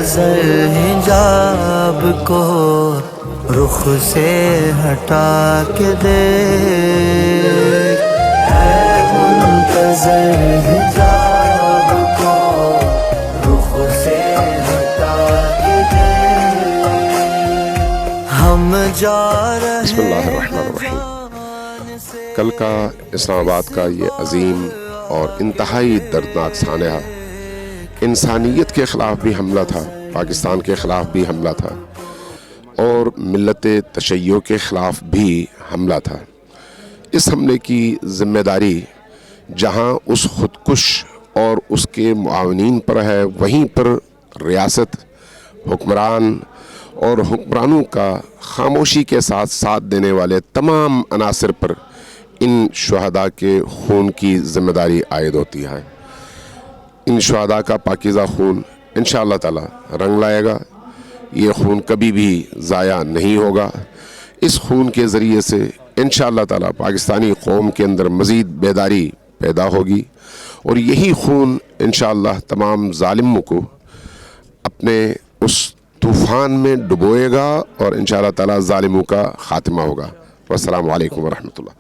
منتظر حجاب کو رخ سے ہٹا کے دیکھ، اے منتظر حجاب کو رخ سے ہٹا کے دیکھ، ہم جا رہے بسم اللہ الرحمن الرحیم۔ کل کا اسلام آباد کا یہ عظیم اور انتہائی دردناک سانحہ انسانیت کے خلاف بھی حملہ تھا، پاکستان کے خلاف بھی حملہ تھا، اور ملت تشیع کے خلاف بھی حملہ تھا۔ اس حملے کی ذمہ داری جہاں اس خودکش اور اس کے معاونین پر ہے، وہیں پر ریاست، حکمران اور حکمرانوں کا خاموشی کے ساتھ ساتھ دینے والے تمام عناصر پر ان شہداء کے خون کی ذمہ داری عائد ہوتی ہے۔ ان شہداء کا پاکیزہ خون انشاءاللہ تعالی رنگ لائے گا، یہ خون کبھی بھی ضائع نہیں ہوگا۔ اس خون کے ذریعے سے انشاءاللہ تعالی پاکستانی قوم کے اندر مزید بیداری پیدا ہوگی، اور یہی خون انشاءاللہ تمام ظالموں کو اپنے اس طوفان میں ڈبوئے گا، اور انشاءاللہ تعالی ظالموں کا خاتمہ ہوگا۔ والسلام علیکم ورحمۃ اللہ۔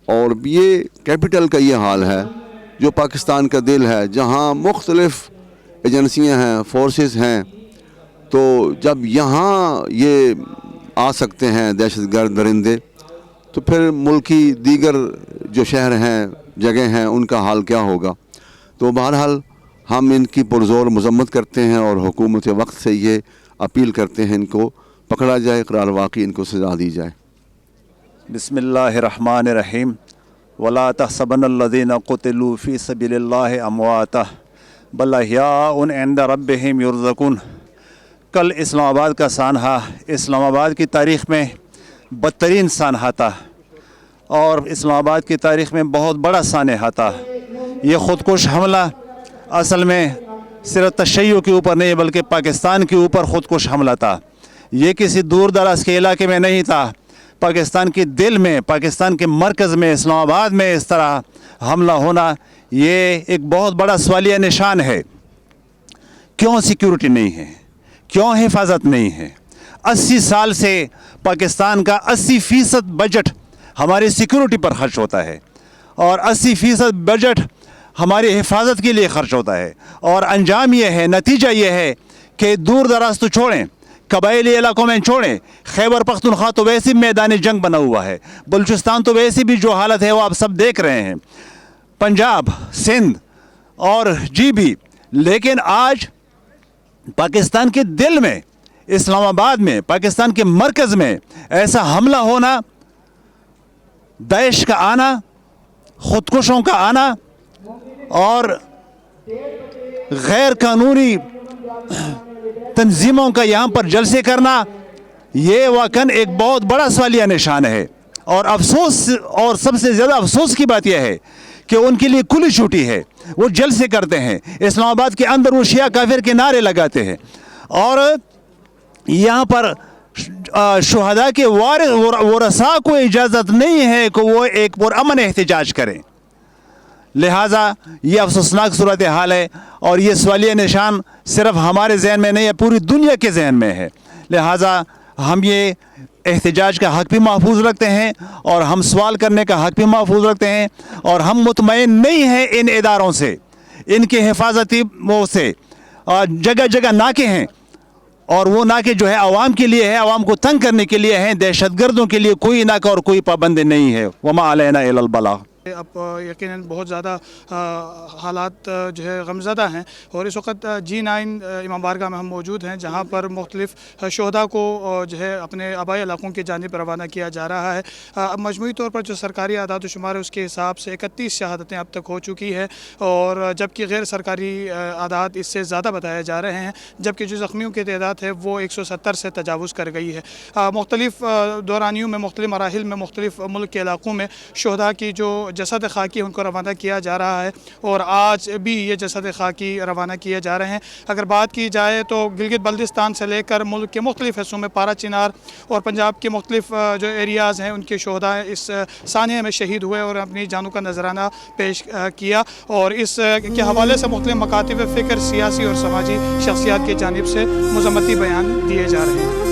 اور یہ کیپٹل کا یہ حال ہے جو پاکستان کا دل ہے، جہاں مختلف ایجنسیاں ہیں، فورسز ہیں، تو جب یہاں یہ آ سکتے ہیں دہشت گرد درندے، تو پھر ملک کی دیگر جو شہر ہیں، جگہ ہیں، ان کا حال کیا ہوگا؟ تو بہرحال ہم ان کی پرزور مذمت کرتے ہیں، اور حکومت وقت سے یہ اپیل کرتے ہیں ان کو پکڑا جائے، اقرار واقعی ان کو سزا دی جائے۔ بسم اللہ الرحمن الرحیم۔ ولا تحسبن الذین قتلوا فی سبیل اللہ امواتا بل احیاء عند ربہم یرزقون۔ کل اسلام آباد کا سانحہ اسلام آباد کی تاریخ میں بدترین سانحہ تھا، اور اسلام آباد کی تاریخ میں بہت بڑا سانحہ تھا۔ یہ خودکش حملہ اصل میں صرف تشیع کے اوپر نہیں بلکہ پاکستان کے اوپر خودکش حملہ تھا۔ یہ کسی دور دراز کے علاقے میں نہیں تھا، پاکستان کے دل میں، پاکستان کے مرکز میں، اسلام آباد میں اس طرح حملہ ہونا یہ ایک بہت بڑا سوالیہ نشان ہے۔ کیوں سیکیورٹی نہیں ہے؟ کیوں حفاظت نہیں ہے؟ 80 سال سے پاکستان کا 80% بجٹ ہماری سیکیورٹی پر خرچ ہوتا ہے، اور 80% بجٹ ہماری حفاظت کے لیے خرچ ہوتا ہے، اور انجام یہ ہے، نتیجہ یہ ہے کہ دور دراز تو چھوڑیں، قبائلی علاقوں میں چھوڑیں، خیبر پختونخوا تو ویسے میدان جنگ بنا ہوا ہے، بلوچستان تو ویسے بھی جو حالت ہے وہ آپ سب دیکھ رہے ہیں، پنجاب، سندھ اور جی بھی، لیکن آج پاکستان کے دل میں، اسلام آباد میں، پاکستان کے مرکز میں ایسا حملہ ہونا، داعش کا آنا، خودکشوں کا آنا، اور غیر قانونی تنظیموں کا یہاں پر جلسے کرنا، یہ واقعاً ایک بہت بڑا سوالیہ نشان ہے۔ اور افسوس، اور سب سے زیادہ افسوس کی بات یہ ہے کہ ان کے لیے کھلی چھٹی ہے، وہ جلسے کرتے ہیں، اسلام آباد کے اندر وہ شیعہ کافر کے نعرے لگاتے ہیں، اور یہاں پر شہداء کے ورثاء کو اجازت نہیں ہے کہ وہ ایک پرامن احتجاج کریں۔ لہٰذا یہ افسوسناک صورتحال ہے، اور یہ سوالیہ نشان صرف ہمارے ذہن میں نہیں ہے، پوری دنیا کے ذہن میں ہے۔ لہٰذا ہم یہ احتجاج کا حق بھی محفوظ رکھتے ہیں، اور ہم سوال کرنے کا حق بھی محفوظ رکھتے ہیں، اور ہم مطمئن نہیں ہیں ان اداروں سے، ان کے حفاظتی وہ سے، جگہ جگہ ناکے ہیں، اور وہ ناکے جو ہے عوام کے لیے ہے، عوام کو تنگ کرنے کے لیے ہیں، دہشت گردوں کے لیے کوئی ناکہ اور کوئی پابندی نہیں ہے۔ وما علینا الا البلاغ۔ اب یقیناً بہت زیادہ حالات جو ہے غمزدہ ہیں، اور اس وقت G9 امام بارگاہ میں ہم موجود ہیں، جہاں پر مختلف شہداء کو جو ہے اپنے آبائی علاقوں کی جانب روانہ کیا جا رہا ہے۔ مجموعی طور پر جو سرکاری اعداد و شمار ہے اس کے حساب سے 31 شہادتیں اب تک ہو چکی ہے، اور جبکہ غیر سرکاری اعداد اس سے زیادہ بتائے جا رہے ہیں، جبکہ جو زخمیوں کی تعداد ہے وہ 170 سے تجاوز کر گئی ہے۔ مختلف دورانیوں میں، مختلف مراحل میں، مختلف ملک کے علاقوں میں شہداء کی جو जसद खाकी उनको रवाना किया जा रहा है और आज भी ये जसद खाकी रवाना किए जा रहे हैं। अगर बात की जाए तो गिलगित बल्दिस्तान से लेकर मुल्क के मुख्तलिफ़ हिस्सों में पारा चिनार और पंजाब के मुख्तलिफ़ जो एरियाज़ हैं उनके शोहदा इस सानिया में शहीद हुए और अपनी जानों का नजराना पेश किया और इस के हवाले से मुख्तलिफ़ मकातिब फ़िक्र, सियासी और समाजी शख्सियात की जानिब से मज़म्मती बयान दिए जा रहे हैं।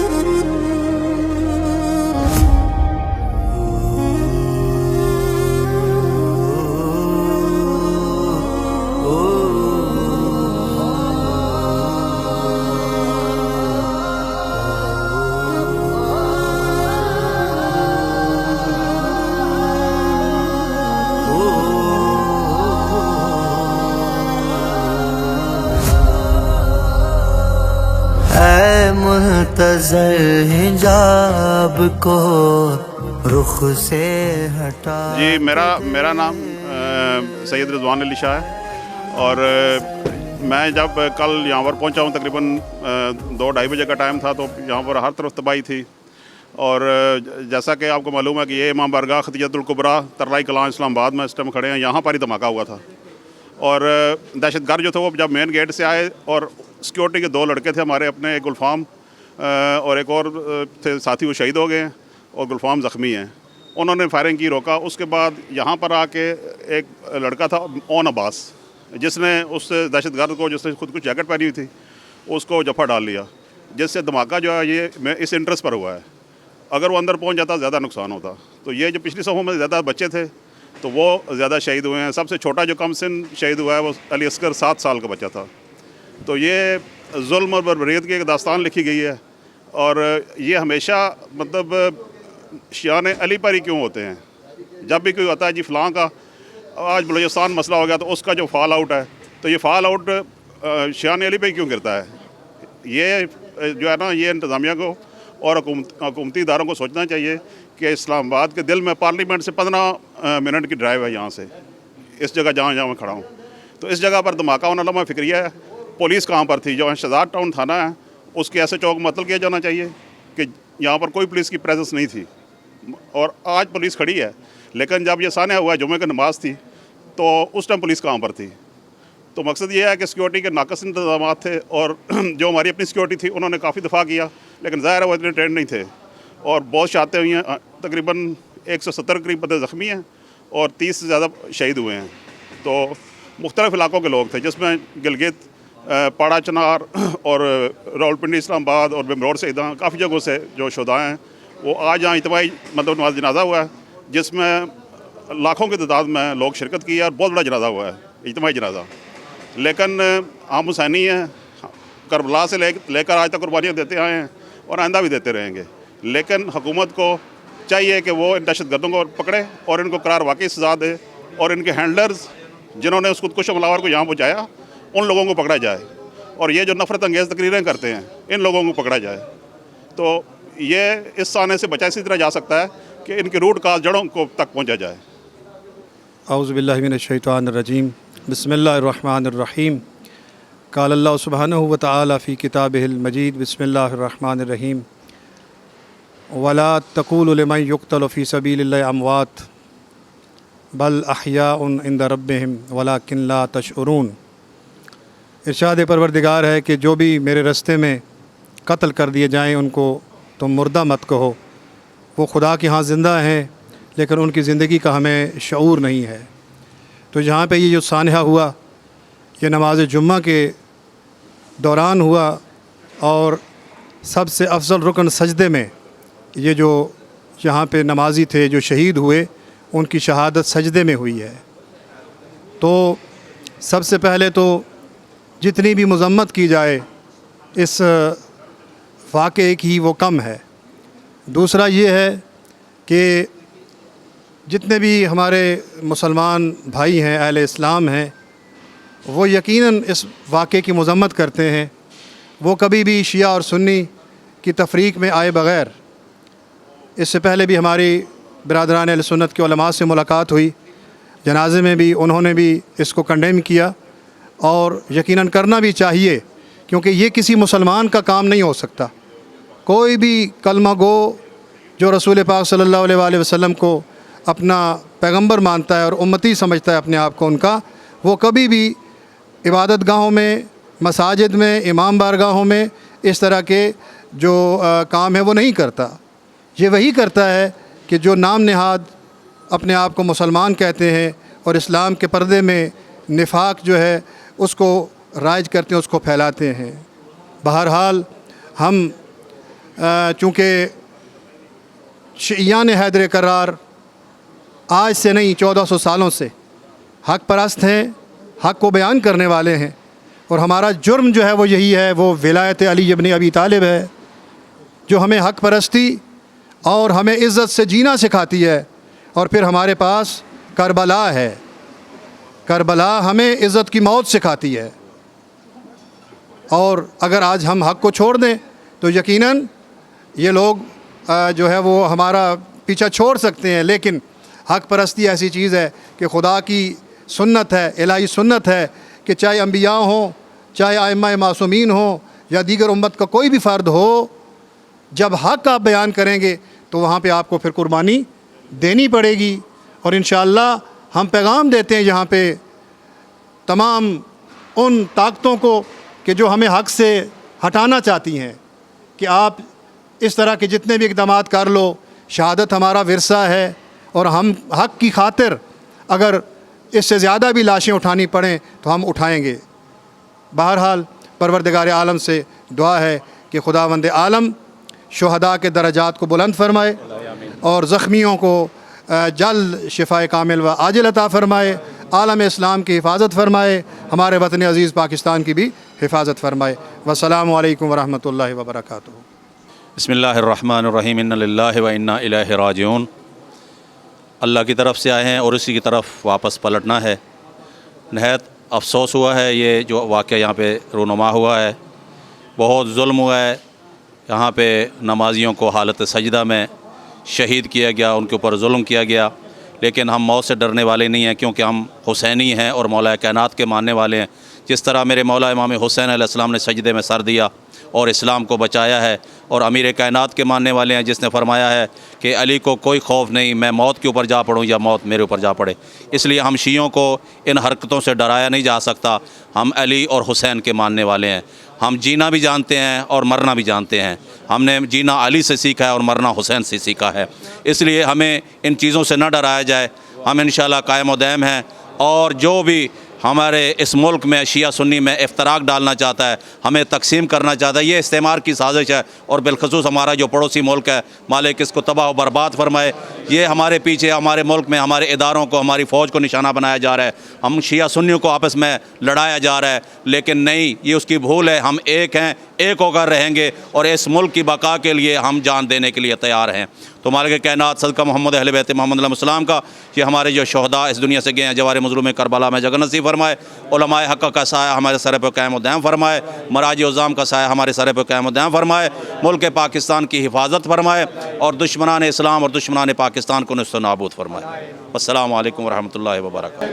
मुंतज़र हिजाब को रुख से हटा। जी मेरा नाम सैयद रिजवान अली शाह है और मैं जब कल यहाँ पर पहुँचा हूँ तकरीबन 2-2:30 बजे का टाइम था तो यहाँ पर हर तरफ तबाही थी और जैसा कि आपको मालूम है कि ये इमाम बारगाह खतीजतुल कुबरा तरलाई कलां इस्लामाबाद में इस टाइम खड़े हैं, यहाँ पर ही धमाका हुआ था और दहशतगर्द जो थे वो जब मेन गेट से आए और सिक्योरिटी के 2 लड़के थे हमारे अपने, एक गुलफाम और एक और थे साथी, वो शहीद हो गए हैं और गुलफाम ज़ख्मी हैं। उन्होंने फायरिंग की, रोका। उसके बाद यहाँ पर आके एक लड़का था ओन अब्बास, जिसने उस दहशतगर्द को, जिसने खुद कुछ जैकेट पहनी हुई थी, उसको जफा डाल लिया, जिससे धमाका जो है ये इस इंटरेस्ट पर हुआ है। अगर वो अंदर पहुँच जाता ज़्यादा नुकसान होता। तो ये जो पिछली सफ़ों में ज़्यादा बच्चे थे तो वो ज़्यादा शहीद हुए हैं। सबसे छोटा जो कम सिन शहीद हुआ है वो अली असगर 7 साल का बच्चा था। तो ये जुल्म और बर्बरियत की एक दास्तान लिखी गई है और ये हमेशा मतलब शान अली पर ही क्यों होते हैं। जब भी कोई होता है जी फ़लाँ का आज बलूचिस्तान मसला हो गया तो उसका जो फॉल आउट है, तो ये फॉल आउट शान अली पे ही क्यों गिरता है। ये जो है ना, ये इंतज़ामिया को और हुकूमती इदारों को सोचना चाहिए कि इस्लामाबाद के दिल में पार्लियामेंट से 15 मिनट की ड्राइव है यहाँ से, इस जगह जहाँ मैं खड़ा हूँ। तो इस जगह पर धमाका होना लम्हा फ़िक्रिया है। पुलिस कहाँ पर थी? जो शहजाद टाउन थाना है उसके ऐसे चौक मुअत्तल किया जाना चाहिए कि यहाँ पर कोई पुलिस की प्रेजेंस नहीं थी और आज पुलिस खड़ी है। लेकिन जब ये सानिया हुआ, जुमे की नमाज थी, तो उस टाइम पुलिस कहाँ पर थी? तो मकसद ये है कि सिक्योरिटी के नाकस इंतजाम थे और जो हमारी अपनी सिक्योरिटी थी उन्होंने काफ़ी दफ़ा किया, लेकिन ज़ाहिर है वो इतने ट्रेंड नहीं थे और बहुत शातें हुई हैं। तकरीबन 170 करीब बंदे ज़ख्मी हैं और 30 से ज़्यादा शहीद हुए हैं। तो मुख्तलिफ़ इलाकों के लोग थे, जिसमें गिलगित, पाड़ा चिनार और रावलपिंडी, इस्लामाबाद और बिमरोड से इधर काफ़ी जगहों से जो शुहदा हैं वो आज यहाँ इज्तिमाई मतलब नमाज जनाजा हुआ है, जिसमें लाखों की तादाद में लोग शिरकत की है और बहुत बड़ा जनाजा हुआ है, इज्तिमाई जनाजा। लेकिन हम हुसैनी हैं, करबला से लेकर आज तक कुर्बानियाँ देते आए हैं और आइंदा भी देते रहेंगे। लेकिन हुकूमत को चाहिए कि वो इन दहशतगर्दों को पकड़े और इनको करार वाकई सज़ा दे और इनके हैंडलर्स जिन्होंने उस खुदकुश हमलावर को यहाँ पहुँचाया उन लोगों को पकड़ा जाए और ये जो नफ़रत अंगेज़ तकरीरें करते हैं इन लोगों को पकड़ा जाए। तो ये इस साने से बचा इसी तरह जा सकता है कि इनकी रूट काज जड़ों को तक पहुँचा जाए। औज़ु बिल्लाहि मिनश शैतानिर रजीम, बिस्मिल्लाहिर रहमानिर रहीम। क़ाल अल्लाहु सुब्हानहु व तआला फ़ी किताबिहिल मजीद, बिस्मिल्लाहिर रहमानिर रहीम। वला तक़ूलु लिमन युक़्तलु फ़ी सबीलिल्लाहि अमवात बल अहयाउन इंद रब्बिहिम वलाकिन ला तशउरून। इरशाद परवरदिगार है कि जो भी मेरे रास्ते में कत्ल कर दिए जाएं उनको तुम मुर्दा मत कहो, वो खुदा के यहाँ ज़िंदा हैं लेकिन उनकी ज़िंदगी का हमें शऊर नहीं है। तो जहाँ पे ये जो सानहा हुआ ये नमाज जुम्मा के दौरान हुआ और सबसे अफजल रुकन सजदे में ये जो यहाँ पे नमाजी थे जो शहीद हुए उनकी शहादत सजदे में हुई है। तो सबसे पहले तो जितनी भी मज़म्मत की जाए इस वाक़े की वो कम है। दूसरा ये है कि जितने भी हमारे मुसलमान भाई हैं, अहले इस्लाम हैं, वो यकीनन इस वाक़े की मज़म्मत करते हैं। वो कभी भी शिया और सुन्नी की तफरीक में आए बग़ैर, इससे पहले भी हमारी बिरादरान अहले सुन्नत के उलमा से मुलाकात हुई, जनाजे में भी उन्होंने भी इसको कंडेम किया और यकीनन करना भी चाहिए, क्योंकि ये किसी मुसलमान का काम नहीं हो सकता। कोई भी कलमा गो जो रसूल पाक सल्लल्लाहु अलैहि वसल्लम को अपना पैगंबर मानता है और उम्मती समझता है अपने आप को उनका, वो कभी भी इबादत गाहों में, मसाजिद में, इमाम बारगाहों में इस तरह के जो काम है वो नहीं करता। ये वही करता है कि जो नाम नहाद अपने आप को मुसलमान कहते हैं और इस्लाम के पर्दे में निफाक जो है उसको राइज करते हैं, उसको फैलाते हैं। बहरहाल हम चूँकि शियान हैदर करार आज से नहीं 1400 सालों से हक़ परस्त हैं, हक़ को बयान करने वाले हैं, और हमारा जुर्म जो है वो यही है, वो विलायत अली इब्न अबी तालिब है, जो हमें हक़ परस्ती और हमें इज़्ज़त से जीना सिखाती है। और फिर हमारे पास करबला है, करबला हमें इज़्ज़त की मौत सिखाती है। और अगर आज हम हक़ को छोड़ दें तो यकीनन ये लोग जो है वो हमारा पीछा छोड़ सकते हैं, लेकिन हक़ परस्ती ऐसी चीज़ है कि खुदा की सुन्नत है, इलाही सुन्नत है कि चाहे अंबिया हों, चाहे आइम्मा मासूमीन हों या दीगर उम्मत का कोई भी फ़र्द हो, जब हक़ आप बयान करेंगे तो वहाँ पे आपको फिर कुर्बानी देनी पड़ेगी। और इंशाअल्लाह हम पैगाम देते हैं यहाँ पे तमाम उन ताकतों को कि जो हमें हक़ से हटाना चाहती हैं कि आप इस तरह के जितने भी इक़दामात कर लो, शहादत हमारा विरसा है और हम हक़ की खातिर अगर इससे ज़्यादा भी लाशें उठानी पड़ें तो हम उठाएंगे। बहरहाल परवरदिगार आलम से दुआ है कि खुदावंद आलम शुहदा के दरजात को बुलंद फरमाए और ज़ख्मियों को जल्द शिफाए कामिल व आजिल अता फ़रमाए, आलम इस्लाम की हिफाजत फ़रमाए, हमारे वतन अज़ीज़ पाकिस्तान की भी हिफाजत फ़रमाए। वस्सलामु अलैकुम वरहमतुल्लाहि वबरकातुहू। बिस्मिल्लाहिर्रहमानिर्रहीम, इन्ना लिल्लाहि व इन्ना इलैहि राजिऊन। अल्लाह की तरफ से आए हैं और उसी की तरफ वापस पलटना है। नहायत अफसोस हुआ है ये जो वाक़या यहाँ पे रूनुमा हुआ है, बहुत जुल्म हुआ है। यहाँ पे नमाजियों को हालत सजदा में शहीद किया गया, उनके ऊपर जुल्म किया गया। लेकिन हम मौत से डरने वाले नहीं हैं, क्योंकि हम हुसैनी हैं और मौला कायनात के मानने वाले हैं। जिस तरह मेरे मौला इमाम हुसैन अलैहिस्सलाम ने सजदे में सर दिया और इस्लाम को बचाया है, और अमीर कायनात के मानने वाले हैं जिसने फरमाया है कि अली को कोई खौफ नहीं, मैं मौत के ऊपर जा पड़ूँ या मौत मेरे ऊपर जा पड़े। इसलिए हम शियों को इन हरकतों से डराया नहीं जा सकता। हम अली और हुसैन के मानने वाले हैं। हम जीना भी जानते हैं और मरना भी जानते हैं। हमने जीना अली से सीखा है और मरना हुसैन से सीखा है। इसलिए हमें इन चीज़ों से न डराया जाए। हम इंशाअल्लाह कायम व दायम हैं, और जो भी हमारे इस मुल्क में शिया सुन्नी में इफ्तराक डालना चाहता है, हमें तकसीम करना चाहता है, ये इस्तेमार की साजिश है। और बिलखसूस हमारा जो पड़ोसी मुल्क है, मालिक इसको तबाह व बर्बाद फरमाए। ये हमारे पीछे हमारे मुल्क में हमारे इदारों को, हमारी फ़ौज को निशाना बनाया जा रहा है। हम शिया सुन्नियों को आपस में लड़ाया जा रहा है, लेकिन नहीं, ये उसकी भूल है। हम एक हैं, एक होकर रहेंगे और इस मुल्क की बका के लिए हम जान देने के लिए तैयार हैं। तो मालिक कायनात सदका मोहम्मद अहले बैत मोहम्मद अलैहिस्सलाम का ये हमारे जो शहदा इस दुनिया से गए हैं, जवार मज़लूम करबला में जगह नसीब फरमाए। उलमाए हक़ का साया हमारे सर पर क़याम व दायम फरमाए। मराज उज़्ज़ाम का साया हमारे सर पर क़याम व दायम फरमाए। मुल्क पाकिस्तान की हिफाजत फरमाए और दुश्मनान इस्लाम और दुश्मनान पाकिस्तान को नस्त नाबूद फरमाए। अस्सलामु अलैकुम वरहमतुल्लाहि वबरकातुहू।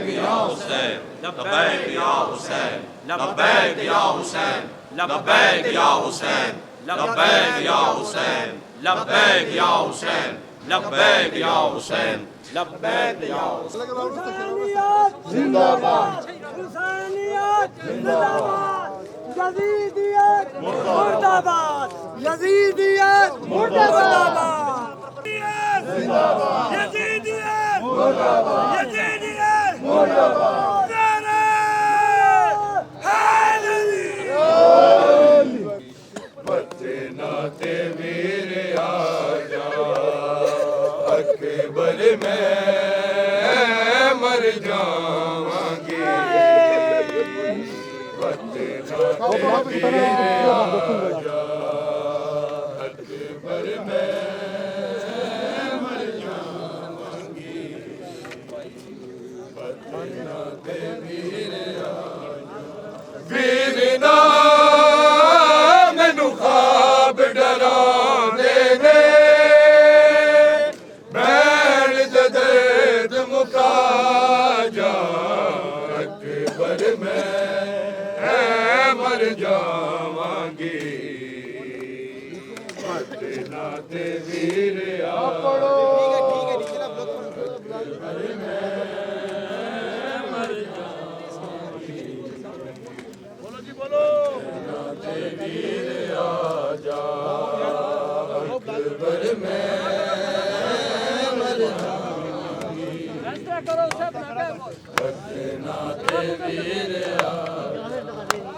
लब्बैक या हुसैन, लब्बैक या हुसैन, लब्बैक या हुसैन। हुसैनियत जिंदाबाद, हुसैनियत जिंदाबाद, यजीदियत मुर्दाबाद, यजीदियत मुर्दाबाद, जिंदाबाद, यजीदियत मुर्दाबाद, यजीदियत मुर्दाबाद। नाते वीर आजा अकबर में मर जावांगे, नाते वीर आजा अकबर में मर जावांगे, नाते वीर आजा वीर ना जावांगे, नाते वीर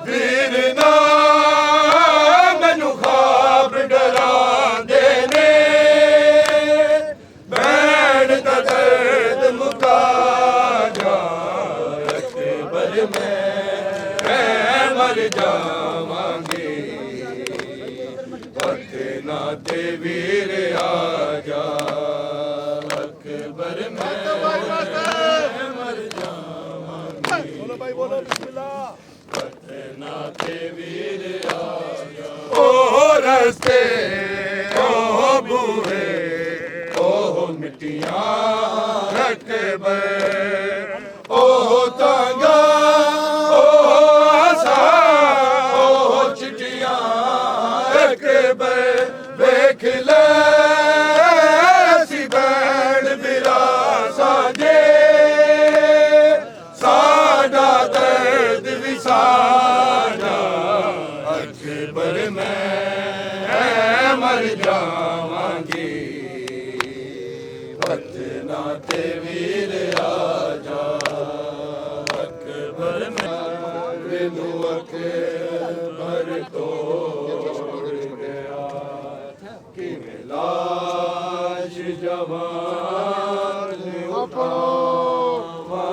ਵੀਰ ਨਾ ਮੈਨੂੰ ਖਾਬ ਡਰਾਉਂਦੇ ਨੇ, ਬੈਣ ਦਾ ਦਰਦ ਮੁਕਾ ਜਾ ਅਕਬਰ ਮੈਂ ਮਰ ਜਾਵਾਂਗੇ, ਵਕਤ ਨਾ ਤੇ ਵੀਰ ਆ ਜਾ ਅਕਬਰ ਮੈਂ ਮਰ ਜਾਵਾਂਗੇ। ਬੋਲੋ ਭਾਈ ਬੋਲੋ ਬਿਸਮਿਲ੍ਲਾ। ਉਹ ਰਸਤੇ ਉਹ ਬੂਹੇ ਉਹ ਮਿੱਟੀਆਂ ਅਕਬਰ, ਉਹ ਤਾਂਗਾ ਉਹ ਆਸਾ ਉਹ ਚਿੱਟੀਆਂ ਅਕਬਰ, ਵੇਖ ਲੈ ਅਸੀਂ ਬੈਣ ਬਿਰਾ ਸਾਂਝੇ, ਸਾਡਾ ਦਰਦ ਵੀ ਸਾਡਾ ਅਕਬਰ ਮੈਂ ਮਰ ਜਾਵਾਂਗੇ, ਵਕਤ ਨਾ ਤੇ ਵੀਰ ਆ ਜਾ ਅਕਬਰ ਮੈਨੂੰ ਅਕਬਰ ਤੋੜ ਗਿਆ, ਕਿਵੇਂ ਲਾਸ਼ ਜਵਾਨ ਉਠਾਵਾਂ,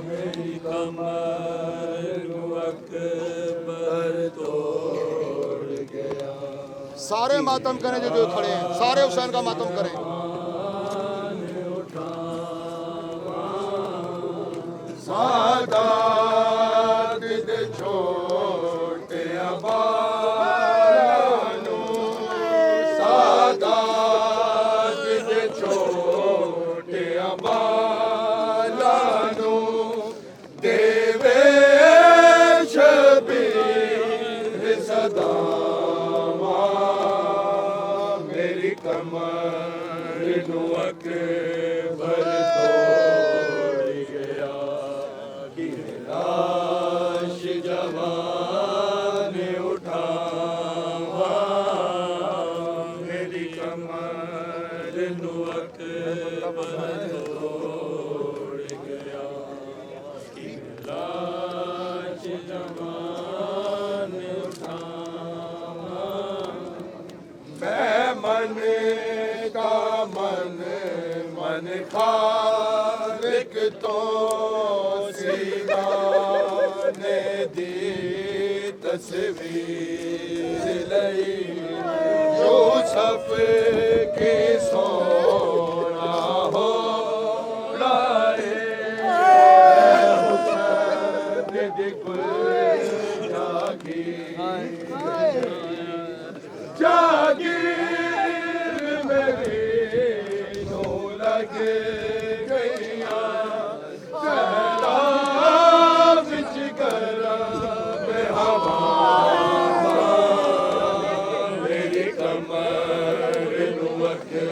ਮੇਰੀ ਕਮਰ ਨੂੰ ਅਕਬਰ ਤੋੜ ਗਿਆ। सारे मातम करें जो खड़े हैं, सारे हुसैन का मातम करें। ਸਾਦਾਤ ਦੇ ਛੋਟੇ ਬਾਲਾਂ ਨੂੰ, ਸਾਦਾਤ ਦੇ ਛੋਟੇ ਬਾਲਾਂ ਨੂੰ ਦੇਵੇ ਸ਼ਬੀਰ ਸਦਾਵਾਂ, ਮੇਰੀ ਕਮਰ ਨੂੰ ਅਕਬਰ ਤੋੜ ਗਿਆ, ਕਿ ਲਾਸ਼ ਜਵਾਨ ਉਠਾਵਾਂ, ਮੇਰੀ ਕਮਰ ਨੂੰ ਅਕਬਰ ਤੋੜ ਗਿਆ, ਕਿ ਲਾਸ਼ ਜਵਾਨ ਉਠਾਵਾਂ, ਮੈਂ मन का मन खालिक तो सीगाने दी तस्वीर लई, यूसुफ की सोना हो लाए, हुसैन दी गुल जागी जागी गईया सहला विच गरम हवा, मेरी कमर नू अकबर